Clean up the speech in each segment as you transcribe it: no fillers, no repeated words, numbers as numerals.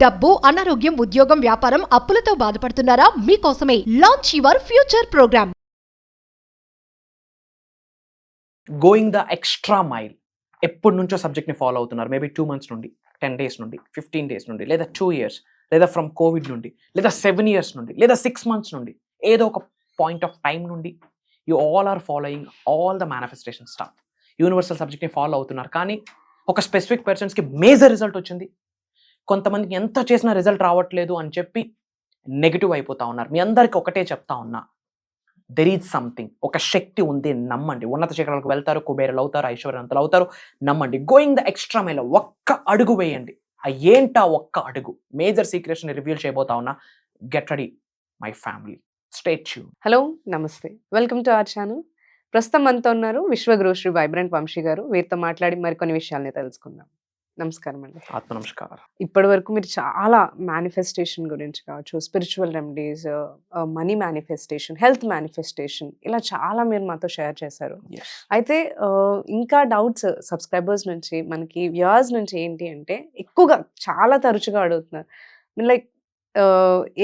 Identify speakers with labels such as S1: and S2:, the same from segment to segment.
S1: డబ్బు, అనారోగ్యం, ఉద్యోగం, వ్యాపారం, అప్పులతో బాధపడుతున్నారా? మీకోసమే launch your future program.
S2: Going the extra mile. ఎప్పటి నుంచో సబ్జెక్ట్ని ఫాలో అవుతున్నారు. మేబీ 2 months నుండి, 10 days నుండి, 15 days నుండి, లేదా 2 years, లేదా ఫ్రమ్ కోవిడ్ నుండి, లేదా 7 years నుండి, లేదా 6 months నుండి, ఏదో ఒక పాయింట్ ఆఫ్ టైం నుండి you all are following all the manifestation stuff. Universal సబ్జెక్ట్ని ఫాలో అవుతున్నారు. కానీ ఒక స్పెసిఫిక్ పర్సన్స్కి మేజర్ రిజల్ట్ వచ్చింది. కొంతమందికి ఎంత చేసినా రిజల్ట్ రావట్లేదు అని చెప్పి నెగిటివ్ అయిపోతా ఉన్నారు. మీ అందరికీ ఒకటే చెప్తా ఉన్నా, దెర్ ఈజ్ సంథింగ్. ఒక శక్తి ఉంది, నమ్మండి. ఉన్నత శిఖరాలకు వెళ్తారు, కుబేరులు అవుతారు, ఐశ్వర్యవంతులు అవుతారు, నమ్మండి. Going the extra mile. ఒక్క అడుగు వేయండి. ఏంటా ఒక్క అడుగు? మేజర్ సీక్రెట్స్ని రివీల్ చేయబోతా ఉన్నా. Get ready my family. Stay tune.
S3: Hello, నమస్తే, వెల్కమ్ టు అవర్ ఛానల్. ప్రస్తుతం మనతో ఉన్నారు విశ్వగురు శ్రీ వైబ్రెంట్ వంశీ గారు. వీరితో మాట్లాడి మరికొన్ని విషయాల్ని తెలుసుకుందాం. నమస్కారం అండి.
S2: ఆత్మ నమస్కారం.
S3: ఇప్పటి వరకు మీరు చాలా మేనిఫెస్టేషన్ గురించి కావచ్చు, spiritual remedies, money manifestation, health manifestation, ఇలా చాలా మీరు మాతో షేర్ చేశారు. అయితే ఇంకా డౌట్స్ సబ్స్క్రైబర్స్ నుంచి, మనకి వ్యూవర్స్ నుంచి ఏంటి అంటే, ఎక్కువగా చాలా తరచుగా అడుగుతున్నారు, లైక్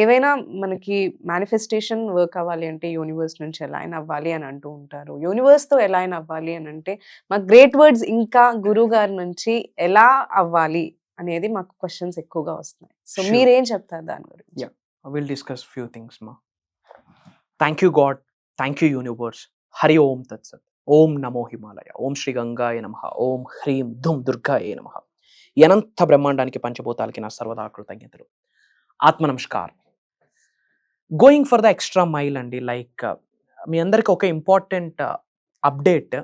S3: ఏవైనా మనకి మేనిఫెస్టేషన్ వర్క్ అవ్వాలి అంటే యూనివర్స్ నుంచి ఎలా అయినా అవ్వాలి అని అంటూ ఉంటారు. యూనివర్స్తో ఎలా అయినా అవ్వాలి అని అంటే మాకు గ్రేట్ వర్డ్స్ ఇంకా గురువు గారి నుంచి ఎలా అవ్వాలి అనేది మాకు క్వశ్చన్స్ ఎక్కువగా వస్తున్నాయి. సో మీరేం చెప్తారు దాని గురించి?
S2: విల్ డిస్కస్ ఫ్యూ థింగ్స్ మా. Thank you God, thank you universe. Hari Om తత్సత్. ఓం నమో హిమాలయ. ఓం శ్రీ గంగాయ నమః. ఓం హ్రీం ధుం దుర్గాయ నమః. అనంత బ్రహ్మాండానికి పంచభూతాలకి నా సర్వదా కృతజ్ఞతలు. ఆత్మ namaskar. Going for the extra mile అండి. లైక్ మీ అందరికి ఒక ఇంపార్టెంట్ అప్డేట్.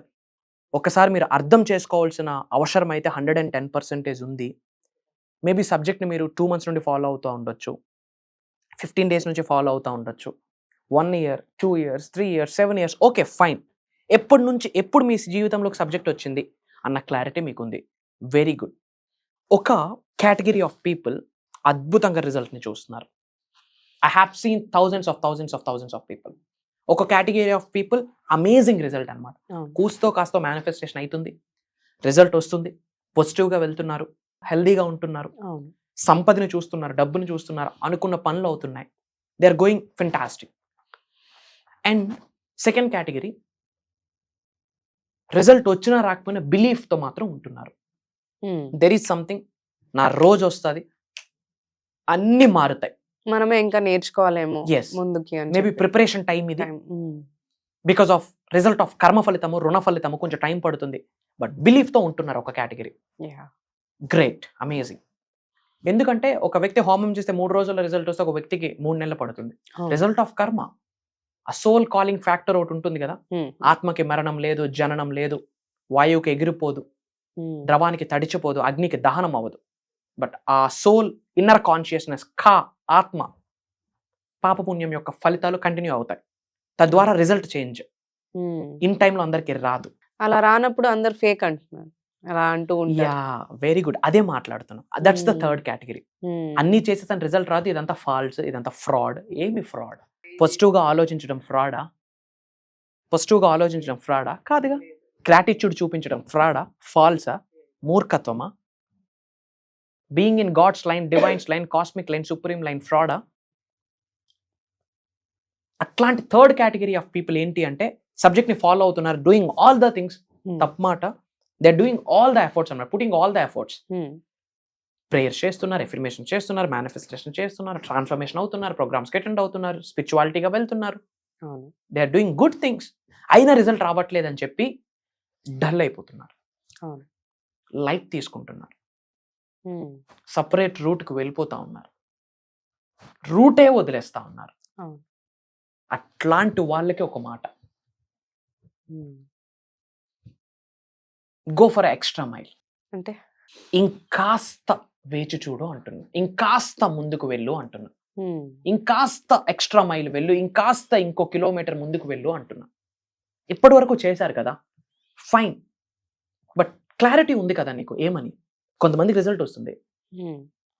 S2: ఒకసారి మీరు అర్థం చేసుకోవాల్సిన అవసరం అయితే 110% ఉంది. మేబీ సబ్జెక్ట్ని మీరు 2 months నుండి ఫాలో అవుతూ ఉండొచ్చు, 15 days నుంచి ఫాలో అవుతూ ఉండొచ్చు, 1 year, 2 years, 3 years, 7 years. Okay, fine. ఎప్పుడు మీ జీవితంలోకి సబ్జెక్ట్ వచ్చింది అన్న క్లారిటీ మీకుంది. Very good. ఒక కేటగిరీ ఆఫ్ పీపుల్ అద్భుతంగా రిజల్ట్ని చూస్తున్నారు. I have seen thousands of people. ఒక category of people amazing result అనమాట. కూస్తో కాస్తో మేనిఫెస్టేషన్ అవుతుంది, రిజల్ట్ వస్తుంది, పాజిటివ్గా వెళ్తున్నారు, హెల్దీగా ఉంటున్నారు, సంపదని చూస్తున్నారు, డబ్బుని చూస్తున్నారు, అనుకున్న పనులు అవుతున్నాయి. They are going fantastic. And second category, result వచ్చినా రాకపోయినా బిలీఫ్తో మాత్రం ఉంటున్నారు. దెర్ ఈజ్ సంథింగ్, నా రోజు వస్తుంది, అన్ని మారుతాయి,
S3: మనమే ఇంకా నేర్చుకోవాలేమో ముందుకి.
S2: మేబీ ప్రిపరేషన్ టైం ఇది. బికాస్ ఆఫ్ రిజల్ట్ ఆఫ్ కర్మ ఫలితము, రుణ ఫలితము కొంచెం టైం పడుతుంది. బట్ బిలీఫ్తో ఉంటున్నారు ఒక కేటగిరీ. Great, amazing. ఎందుకంటే ఒక వ్యక్తి హోమం చేస్తే 3 రోజుల్లో రిజల్ట్ వస్తే ఒక వ్యక్తికి 3 నెలలు పడుతుంది. రిజల్ట్ ఆఫ్ కర్మ. ఆ సోల్ కాలింగ్ ఫ్యాక్టర్ ఒకటి ఉంటుంది కదా. ఆత్మకి మరణం లేదు, జననం లేదు, వాయువుకి ఎగిరిపోదు, ద్రవానికి తడిచిపోదు, అగ్నికి దహనం అవ్వదు. బట్ ఆ సోల్ ఇన్నర్ కాన్షియస్నెస్, ఆత్మ, పాపపుణ్యం యొక్క ఫలితాలు కంటిన్యూ అవుతాయి. తద్వారా రిజల్ట్ చేంజ్ ఇన్ టైంలో అందరికి రాదు.
S3: అలా రానప్పుడు అందరు ఫేక్ అంటున్నారు, అలా అంటూ ఉంటారు.
S2: వెరీ గుడ్, అదే మాట్లాడుతున్నాం. That's the third category. అన్ని చేసేసాను, రిజల్ట్ రాదు, ఇదంతా ఫాల్స్, ఇదంతా ఫ్రాడ్. ఏమి ఫ్రాడ్? పాజిటివ్గా ఆలోచించడం ఫ్రాడా? కాదుగా. గ్రాటిట్యూడ్ చూపించడం ఫ్రాడా? ఫాల్సా? మూర్ఖత్వమా? Being in God's line, divine's line, cosmic line, supreme line ఫ్రాడా? అట్లాంటి థర్డ్ కేటగిరీ ఆఫ్ పీపుల్ ఏంటి అంటే, సబ్జెక్ట్ని ఫాలో అవుతున్నారు, డూయింగ్ ఆల్ ద థింగ్స్. తప్పమాట. They are doing all the efforts అన్నమాట, putting all the efforts. Prayers చేస్తున్నారు, ఎఫర్మేషన్ చేస్తున్నారు, మేనిఫెస్టేషన్ చేస్తున్నారు, ట్రాన్స్ఫర్మేషన్ అవుతున్నారు, ప్రోగ్రామ్స్కి అటెండ్ అవుతున్నారు, స్పిరిచువాలిటీగా వెళ్తున్నారు. They are doing good things. అయినా రిజల్ట్ రావట్లేదని చెప్పి డల్ అయిపోతున్నారు, లైట్ తీసుకుంటున్నారు, సపరేట్ రూట్కి వెళ్ళిపోతా ఉన్నారు, రూటే వదిలేస్తా ఉన్నారు. అట్లాంటి వాళ్ళకి ఒక మాట, గో ఫర్ ఎక్స్ట్రా మైల్. అంటే ఇంకాస్త వేచి చూడు అంటున్నా, ఇంకాస్త ముందుకు వెళ్ళు అంటున్నా, ఇంకాస్త ఎక్స్ట్రా మైల్ వెళ్ళు, ఇంకాస్త ఇంకో కిలోమీటర్ ముందుకు వెళ్ళు అంటున్నా. ఇప్పటి వరకు చేశారు కదా, ఫైన్. బట్ క్లారిటీ ఉంది కదా నీకు ఏమని. కొంతమందికి రిజల్ట్ వస్తుంది,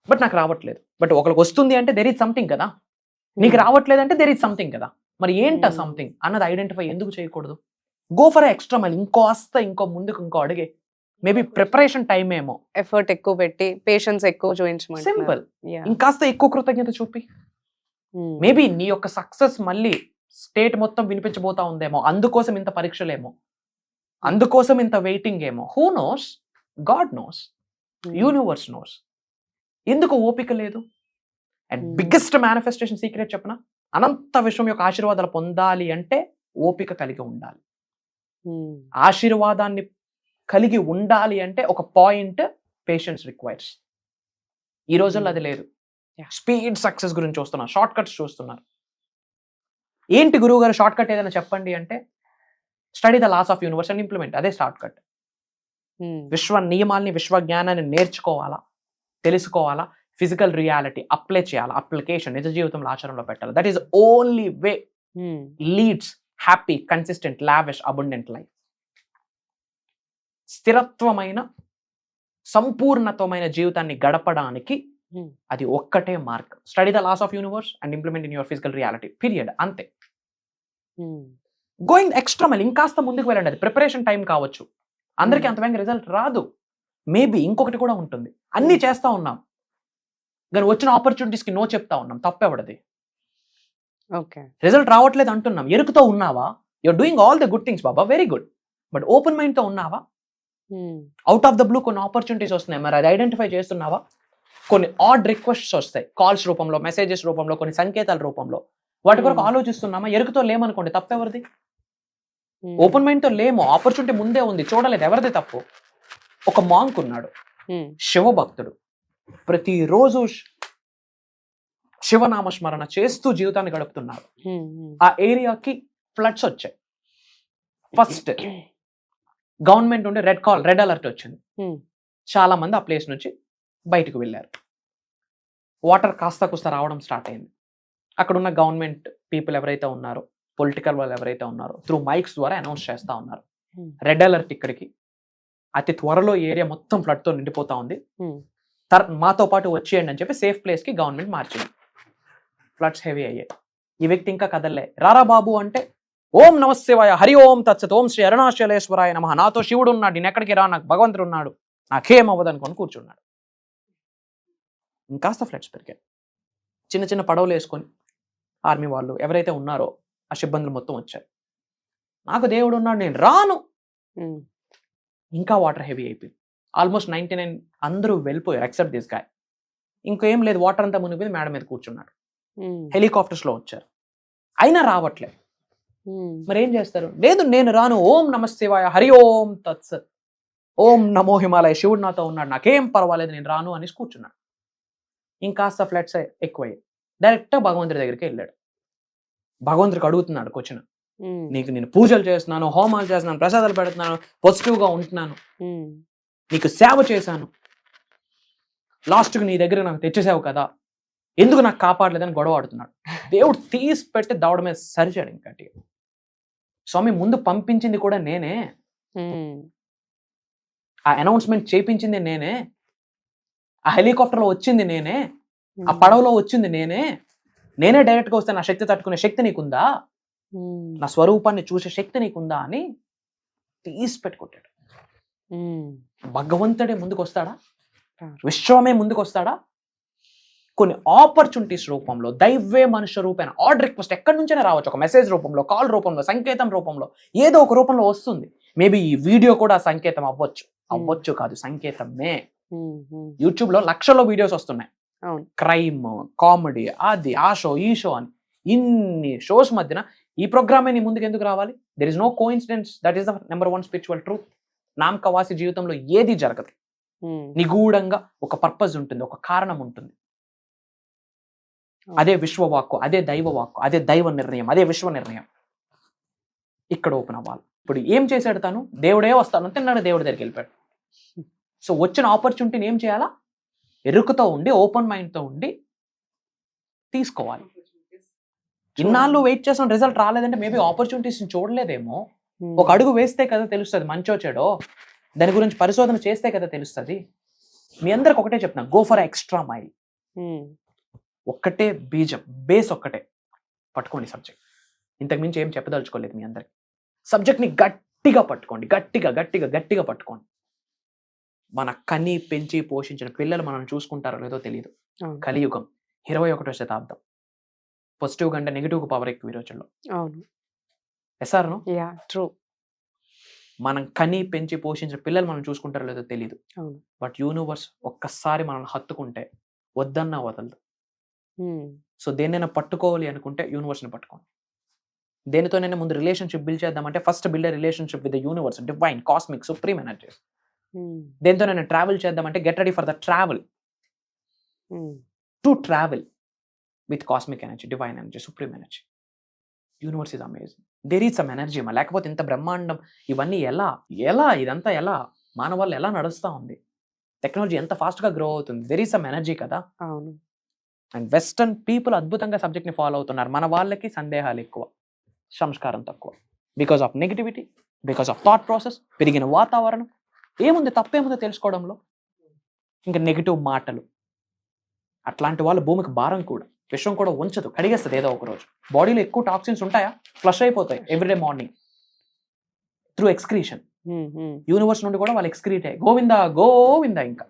S2: బట్ నాకు రావట్లేదు. బట్ ఒకరికి వస్తుంది అంటే దెర్ ఈజ్ సంథింగ్ కదా. నీకు రావట్లేదు అంటే దెర్ ఈజ్ సంథింగ్ కదా. మరి ఏంటా సంథింగ్ అన్నది ఐడెంటిఫై ఎందుకు చేయకూడదు? Go for extra mile. ఇంకో ముందుకు ఇంకో అడిగే. మేబీ ప్రిపరేషన్ టైం ఏమో,
S3: ఎఫర్ట్ ఎక్కువ పెట్టి పేషెన్స్ ఎక్కువ చూపించమంటున్నారు.
S2: సింపుల్.
S3: Yeah.
S2: ఇంకాస్త ఎక్కువ కృతజ్ఞత చూపి,
S3: Hmm.
S2: మేబీ నీ యొక్క సక్సెస్ మళ్ళీ స్టేట్ మొత్తం వినిపించబోతా ఉందేమో, అందుకోసం ఇంత పరీక్షలేమో, అందుకోసం ఇంత వెయిటింగ్ ఏమో. Who knows? God knows,
S3: Hmm.
S2: Universe knows. ఎందుకు ఓపిక లేదు? And
S3: Hmm.
S2: Biggest manifestation secret చెప్పనా, అనంత విశ్వం యొక్క ఆశీర్వాదాలు పొందాలి అంటే ఓపిక కలిగి ఉండాలి.
S3: Hmm.
S2: ఆశీర్వాదాన్ని కలిగి ఉండాలి అంటే ఒక పాయింట్ పేషెన్స్ రిక్వైర్స్. ఈ రోజుల్లో అది లేదు.
S3: Yeah.
S2: స్పీడ్ సక్సెస్ గురించి చూస్తున్నారు, షార్ట్ కట్స్ చూస్తున్నారు. ఏంటి గురువు గారు షార్ట్ కట్ ఏదైనా చెప్పండి అంటే, study the laws of universe and implement. అదే షార్ట్ కట్.
S3: Hmm.
S2: విశ్వ నియమాల్ని, విశ్వ జ్ఞానాన్ని నేర్చుకోవాలా, తెలుసుకోవాలా, ఫిజికల్ రియాలిటీ అప్లై చేయాలా, అప్లికేషన్ నిజ జీవితంలో ఆచరణలో పెట్టాలి. That is only way
S3: Hmm.
S2: Leads happy, consistent, lavish, abundant life. స్థిరత్వమైన, సంపూర్ణత్వమైన జీవితాన్ని గడపడానికి
S3: Hmm.
S2: అది ఒక్కటే మార్గం. Study the laws of universe and implement in your physical reality, period. అంతే.
S3: Hmm.
S2: గోయింగ్ ఎక్స్ట్రా మైల్, ఇంకాస్త ముందుకు వెళ్ళండి. అది ప్రిపరేషన్ టైం కావచ్చు, అందరికీ అంత వేగంగా రిజల్ట్ రాదు. మేబీ ఇంకొకటి కూడా ఉంటుంది, అన్నీ చేస్తా ఉన్నాం కానీ వచ్చిన ఆపర్చునిటీస్కి నో చెప్తా ఉన్నాం. తప్పెవడది?
S3: Okay.
S2: రిజల్ట్ రావట్లేదు అంటున్నాం. ఎరుకుతో ఉన్నావా? You're doing all the good things బాబా, వెరీ గుడ్. బట్ ఓపెన్ మైండ్తో ఉన్నావా?
S3: Hmm.
S2: Out of the blue కొన్ని ఆపర్చునిటీస్ వస్తున్నాయి, మరి అది ఐడెంటిఫై చేస్తున్నావా? కొన్ని ఆడ్ రిక్వెస్ట్స్ వస్తాయి, కాల్స్ రూపంలో, మెసేజెస్ రూపంలో, కొన్ని సంకేతాల రూపంలో. వాటి కొరకు ఆలోచిస్తున్నామా? ఎరుకుతో లేమనుకోండి, తప్పెవరిది?
S3: Hmm.
S2: ఓపెన్ మైండ్తో లేము, ఆపర్చునిటీ ముందే ఉంది, చూడలేదు, ఎవరిది తప్పు? ఒక మాంక్ ఉన్నాడు,
S3: Hmm.
S2: శివభక్తుడు, ప్రతిరోజు శివనామస్మరణ చేస్తూ జీవితాన్ని గడుపుతున్నారు.
S3: Hmm. Hmm.
S2: ఆ ఏరియాకి ఫ్లడ్స్ వచ్చాయి. ఫస్ట్ గవర్నమెంట్ నుండి రెడ్ అలర్ట్ వచ్చింది.
S3: Hmm.
S2: చాలా మంది ఆ ప్లేస్ నుంచి బయటకు వెళ్ళారు. వాటర్ కాస్త కూస్త రావడం స్టార్ట్ అయింది. అక్కడ ఉన్న గవర్నమెంట్ పీపుల్ ఎవరైతే ఉన్నారో, పొలిటికల్ వాళ్ళు ఎవరైతే ఉన్నారో, త్రూ మైక్స్ ద్వారా అనౌన్స్ చేస్తా ఉన్నారు,
S3: Hmm.
S2: రెడ్ అలర్ట్ ఇక్కడికి, అతి త్వరలో ఏరియా మొత్తం ఫ్లడ్తో నిండిపోతా ఉంది,
S3: Hmm.
S2: మాతో పాటు వచ్చేయండి అని చెప్పి సేఫ్ ప్లేస్కి గవర్నమెంట్ మార్చింది. ఫ్లడ్స్ హెవీ అయ్యాయి. ఈ వ్యక్తి ఇంకా కదలలే. రారా బాబు అంటే, ఓం నమశివాయ, హరి ఓం తత్సత్, ఓం శ్రీ అరుణాచలేశ్వరాయ నమః, నాతో శివుడు ఉన్నాడు, నేను ఎక్కడికి రా, నాకు భగవంతుడు ఉన్నాడు, నాకేం అవ్వదు అనుకొని కూర్చున్నాడు. ఇంకాస్త ఫ్లడ్స్ పెరిగాయి. చిన్న చిన్న పడవలు వేసుకొని ఆర్మీ వాళ్ళు ఎవరైతే ఉన్నారో ఆ సిబ్బందులు మొత్తం వచ్చారు. నాకు దేవుడు ఉన్నాడు, నేను రాను.
S3: Hmm.
S2: ఇంకా వాటర్ హెవీ అయిపోయింది. ఆల్మోస్ట్ 99 అందరూ వెళ్ళిపోయారు ఎక్సెప్ట్ దిస్ గాయ్. ఇంకేం లేదు, వాటర్ అంతా మునిగిపోయింది, మేడ మీద కూర్చున్నాడు.
S3: Hmm.
S2: హెలికాప్టర్స్లో వచ్చారు, అయినా రావట్లేదు.
S3: Hmm.
S2: మరి ఏం చేస్తారు? లేదు నేను రాను, ఓం నమశివాయ, హరి ఓం తత్సత్, ఓం నమో హిమాలయ, శివుడు నాతో ఉన్నాడు, నాకేం పర్వాలేదు, నేను రాను అని కూర్చున్నాడు. ఇంకాస్త ఫ్లడ్స్ ఎక్కువయ్యాయి. డైరెక్ట్గా భగవంతుడి దగ్గరికి వెళ్ళాడు. భగవంతుడికి అడుగుతున్నాడు క్వశ్చన్,
S3: Hmm.
S2: నీకు నేను పూజలు చేస్తున్నాను, హోమాలు చేస్తున్నాను, ప్రసాదాలు పెడుతున్నాను, పాజిటివ్గా ఉంటున్నాను,
S3: Hmm.
S2: నీకు సేవ చేశాను, లాస్ట్కి నీ దగ్గర నాకు తెచ్చేసావు కదా, ఎందుకు నాకు కాపాడలేదని గొడవ ఆడుతున్నాడు. దేవుడు తీసి పెట్టి దవడ మీద సరిచాడు. ఇంకటి, స్వామి ముందు పంపించింది కూడా నేనే,
S3: Hmm.
S2: ఆ అనౌన్స్మెంట్ చేయించింది నేనే, ఆ హెలికాప్టర్లో వచ్చింది నేనే, ఆ
S3: Hmm.
S2: పడవలో వచ్చింది నేనే డైరెక్ట్గా వస్తే నా శక్తి తట్టుకునే శక్తి నీకుందా,
S3: Hmm.
S2: నా స్వరూపాన్ని చూసే శక్తి నీకుందా అని తీసి పెట్టుకుంటాడు.
S3: Hmm.
S2: భగవంతుడే ముందుకు వస్తాడా?
S3: రాడు.
S2: విశ్వమే ముందుకు వస్తాడా? కొన్ని ఆపర్చునిటీస్ రూపంలో, దైవే మనుష్య రూపేణ, ఆర్డర్ రిక్వెస్ట్ ఎక్కడి నుంచైనా రావచ్చు, ఒక మెసేజ్ రూపంలో, కాల్ రూపంలో, సంకేతం రూపంలో, ఏదో ఒక రూపంలో వస్తుంది. మేబీ ఈ వీడియో కూడా సంకేతం అవ్వచ్చు కాదు, సంకేతమే.
S3: Hmm. Hmm.
S2: యూట్యూబ్లో లక్షల్లో వీడియోస్ వస్తున్నాయి,
S3: అవును.
S2: క్రైమ్, కామెడీ, అది ఆ షో ఈ షో అని. ఇన్ని షోస్ మధ్యన ఈ ప్రోగ్రామే నీ ముందుకు ఎందుకు రావాలి? There is no coincidence, that is the number 1 spiritual truth. నామకవాసి జీవితంలో ఏది జరగదు,
S3: Hmm.
S2: నిగూఢంగా ఒక పర్పస్ ఉంటుంది, ఒక కారణం ఉంటుంది. అదే విశ్వవాక్కు, అదే దైవ వాక్కు, అదే దైవ నిర్ణయం, అదే విశ్వ నిర్ణయం. ఇక్కడ ఓపెన్ అవ్వాలి. ఇప్పుడు ఏం చేశాడు తను? దేవుడే వస్తాను తిన్నాడు, దేవుడి దగ్గరికి వెళ్ళిపోయాడు. సో వచ్చిన ఆపర్చునిటీని ఏం చేయాలా? ఎరుకుతో ఉండి, ఓపెన్ మైండ్తో ఉండి తీసుకోవాలి. ఇన్నాళ్ళు వెయిట్ చేసిన రిజల్ట్ రాలేదంటే మేబీ ఆపర్చునిటీస్ని చూడలేదేమో.
S3: Hmm.
S2: ఒక అడుగు వేస్తే కదా తెలుస్తుంది మంచో చెడో, దాని గురించి పరిశోధన చేస్తే కదా తెలుస్తుంది. మీ అందరికి ఒకటే చెప్తున్నా, go for extra mile.
S3: Hmm.
S2: ఒక్కటే బీజం, బేస్ ఒక్కటే పట్టుకోండి సబ్జెక్ట్. ఇంతకు మించి ఏం చెప్పదలుచుకోలేదు మీ అందరికి. సబ్జెక్ట్ని గట్టిగా పట్టుకోండి, గట్టిగా పట్టుకోండి. మన కని పెంచి పోషించిన పిల్లలు మనల్ని చూసుకుంటారో లేదో తెలియదు.
S3: అవును.
S2: కలియుగం 21వ శతాబ్దం. పాజిటివ్ కంటే నెగిటివ్ పవర్ ఎక్కువ ఈ రోజుల్లో.
S3: అవును.
S2: ఎస్ఆర్ను
S3: యాహ్! ట్రూ.
S2: మనం కని పెంచి పోషించిన పిల్లలు మనం చూసుకుంటారో లేదో తెలియదు.
S3: అవును.
S2: బట్ యూనివర్స్ ఒక్కసారి మనల్ని హత్తుకుంటే వద్దన్నా వదలదు.
S3: హ్మ్.
S2: సో దేన్నైనా పట్టుకోవాలి అనుకుంటే యూనివర్స్ని పట్టుకోండి. దేనితోనైనా ముందు రిలేషన్షిప్ బిల్డ్ చేద్దామంటే first build a relationship with the universe, divine, cosmic, supreme energies.
S3: Hmm.
S2: దేనితోనైనా ట్రావెల్ చేద్దామంటే get ready for the travel,
S3: hmm.
S2: To travel with cosmic energy, divine energy, supreme energy. Universe is amazing. There is some energy మా, లేకపోతే ఇంత బ్రహ్మాండం ఇవన్నీ ఎలా ఇదంతా ఎలా మానవాళ్ళు ఎలా నడుస్తూ ఉంది, టెక్నాలజీ ఎంత ఫాస్ట్గా గ్రో అవుతుంది, దెర్ ఈజ్ సమ్ ఎనర్జీ కదా.
S3: అవును.
S2: అండ్ వెస్టర్న్ పీపుల్ అద్భుతంగా సబ్జెక్ట్ని ఫాలో అవుతున్నారు. మన వాళ్ళకి సందేహాలు ఎక్కువ, సంస్కారం తక్కువ. Because of negativity, because of thought process, పెరిగిన వాతావరణం. ఏముంది తప్పేముందో తెలుసుకోవడంలో, ఇంకా నెగిటివ్ మాటలు. అట్లాంటి వాళ్ళు భూమికి భారం కూడా, విషయం కూడా ఉంచదు, కడిగేస్తుంది ఏదో ఒక రోజు. బాడీలో ఎక్కువ టాక్సిన్స్ ఉంటాయా, ఫ్లష్ అయిపోతాయి ఎవ్రీడే మార్నింగ్ త్రూ ఎక్స్క్రీషన్.
S3: హ్మ్. హ్మ్.
S2: యూనివర్స్ నుండి కూడా వాళ్ళు ఎక్స్క్రీట్ అయ్యి గోవిందా గోవిందా. ఇంకా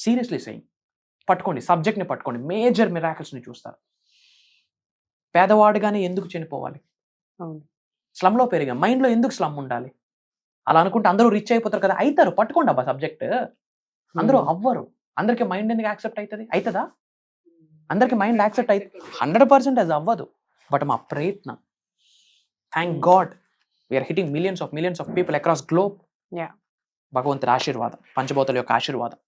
S2: సీరియస్లీ సెయింగ్, పట్టుకోండి సబ్జెక్ట్ని, పట్టుకోండి, మేజర్ మిరాకిల్స్ని చూస్తారు. పేదవాడుగానే ఎందుకు చనిపోవాలి,
S3: అవును.
S2: స్లమ్లో పెరిగా మైండ్లో ఎందుకు స్లమ్ ఉండాలి, అలా అనుకుంటే అందరూ రిచ్ అయిపోతారు కదా. అవుతారు, పట్టుకోండి అబ్బా సబ్జెక్ట్. అందరూ అవ్వరు. అందరికి మైండ్ ఎందుకు యాక్సెప్ట్ అవుతుందా? అందరికి మైండ్ యాక్సెప్ట్ అయితే 100% అది అవ్వదు. బట్ మా ప్రయత్నం, thank God we are hitting millions of people across globe.
S3: Yeah.
S2: భగవంతుడి ఆశీర్వాదం, పంచభూతాల యొక్క ఆశీర్వాదం,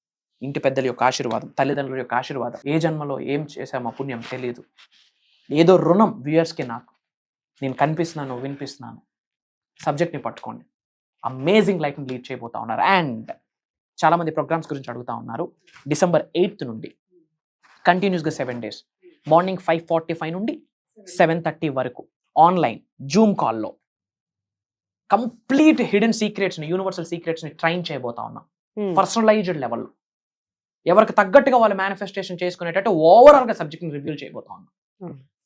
S2: ఇంటి పెద్దల యొక్క ఆశీర్వాదం, తల్లిదండ్రుల యొక్క ఆశీర్వాదం. ఏ జన్మలో ఏం చేసామో పుణ్యం తెలియదు. ఏదో రుణం వ్యూయర్స్కి నాకు. నేను కనిపిస్తున్నాను, వినిపిస్తున్నాను. సబ్జెక్ట్ని పట్టుకోండి, అమేజింగ్ లైఫ్ని లీడ్ చేయబోతా ఉన్నారు. అండ్ చాలామంది ప్రోగ్రామ్స్ గురించి అడుగుతా ఉన్నారు. December 8th నుండి కంటిన్యూస్గా 7 days, మార్నింగ్ 5:45 నుండి 7:30 వరకు ఆన్లైన్ జూమ్ కాల్లో కంప్లీట్ హిడెన్ సీక్రెట్స్ని, యూనివర్సల్ సీక్రెట్స్ని ట్రైన్ చేయబోతా ఉన్నాం.
S3: Hmm.
S2: పర్సనలైజ్డ్ లెవెల్లో ఎవరికి తగ్గట్టుగా వాళ్ళు మేనిఫెస్టేషన్ చేసుకునేటట్టు ఓవరాల్గా సబ్జెక్ట్ని రివ్యూల్ చేయబోతా ఉన్నాం.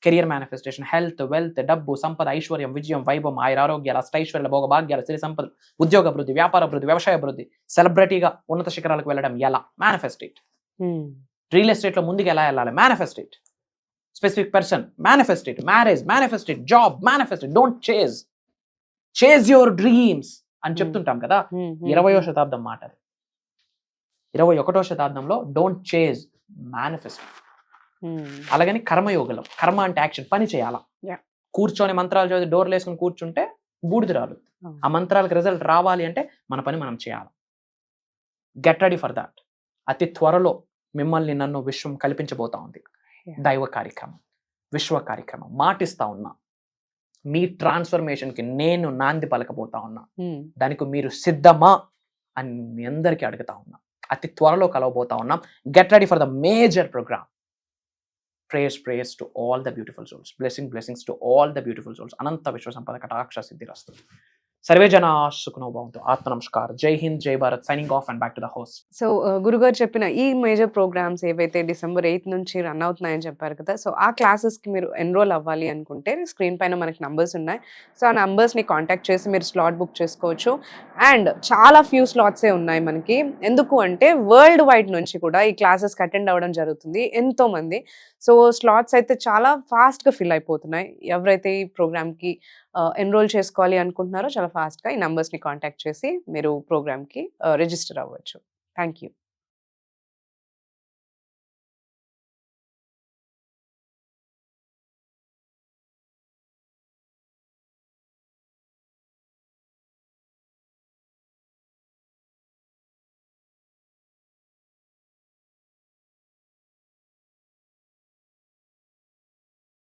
S2: కెరియర్ మేనిఫెస్టేషన్, హెల్త్, వెల్త్, డబ్బు, సంపద, ఐశ్వర్యం, విజయం, వైభవం, ఆయురారోగ్యాల, అష్టైశ్వర్యాల, భోగ భాగ్యాల, సిరి సంపదలు, ఉద్యోగ అభివృద్ధి, వ్యాపార అభివృద్ధి, వ్యవసాయ అభివృద్ధి, సెలబ్రిటీగా ఉన్నత శిఖరాలకు వెళ్ళడం ఎలా, మేనిఫెస్టేట్. రియల్ ఎస్టేట్లో ముందుకు ఎలా వెళ్ళాలి, manifest it. Specific person, manifest it. Marriage, manifest it. Job, manifest it. Don't chase your dreams అని చెప్తుంటాం కదా. 20వ శతాబ్దం మాట. 21వ శతాబ్దంలో డోంట్ చేజ్, మేనిఫెస్ట్. అలాగని కర్మయోగలం, కర్మ అంటే యాక్షన్, పని చేయాలా.
S3: Yeah.
S2: కూర్చొని మంత్రాలు చదివి డోర్లు వేసుకొని కూర్చుంటే బూడిద రాదు. ఆ మంత్రాలకు రిజల్ట్ రావాలి అంటే మన పని మనం చేయాలి. Get ready for that. అతి త్వరలో మిమ్మల్ని నన్ను విశ్వం కల్పించబోతా ఉంది. దైవ కార్యక్రమం, విశ్వ కార్యక్రమం. మాటిస్తా ఉన్నా, మీ ట్రాన్స్ఫర్మేషన్కి నేను నాంది పలకబోతా ఉన్నా. దానికి మీరు సిద్ధమా అని మీ అందరికీ అడుగుతా ఉన్నా. అతి త్వరలో కలవబోతా ఉన్నాం. Get ready for the major program. Prayers to all the beautiful souls. Blessings to all the beautiful souls. Ananta Vishwa Sampada Kataksha Siddhirastu. Sarve Jana Sukhno Bhavantu. Atma Namaskar. Jai Hind, Jai Bharat. Signing off and back to the host.
S3: So గురుగారు చెప్పిన ఈ major programmes ఏవైతే December 8th నుంచి run అవుతున్నాయని చెప్పారు కదా, so ఆ క్లాసెస్కి మీరు ఎన్రోల్ అవ్వాలి అనుకుంటే స్క్రీన్ పైన మనకి నంబర్స్ ఉన్నాయి. సో ఆ నంబర్స్ని కాంటాక్ట్ చేసి మీరు స్లాట్ బుక్ చేసుకోవచ్చు. అండ్ చాలా ఫ్యూ స్లాట్సే ఉన్నాయి మనకి. ఎందుకు అంటే వరల్డ్ వైడ్ నుంచి కూడా ఈ క్లాసెస్కి అటెండ్ అవ్వడం జరుగుతుంది ఎంతోమంది. సో స్లాట్స్ అయితే చాలా ఫాస్ట్గా ఫిల్ అయిపోతున్నాయి. ఎవరైతే ఈ ప్రోగ్రామ్కి ఎన్రోల్ చేసుకోవాలి అనుకుంటున్నారో చాలా ఫాస్ట్గా ఈ నంబర్స్ని కాంటాక్ట్ చేసి మీరు ప్రోగ్రామ్కి రిజిస్టర్ అవ్వచ్చు. Thank you.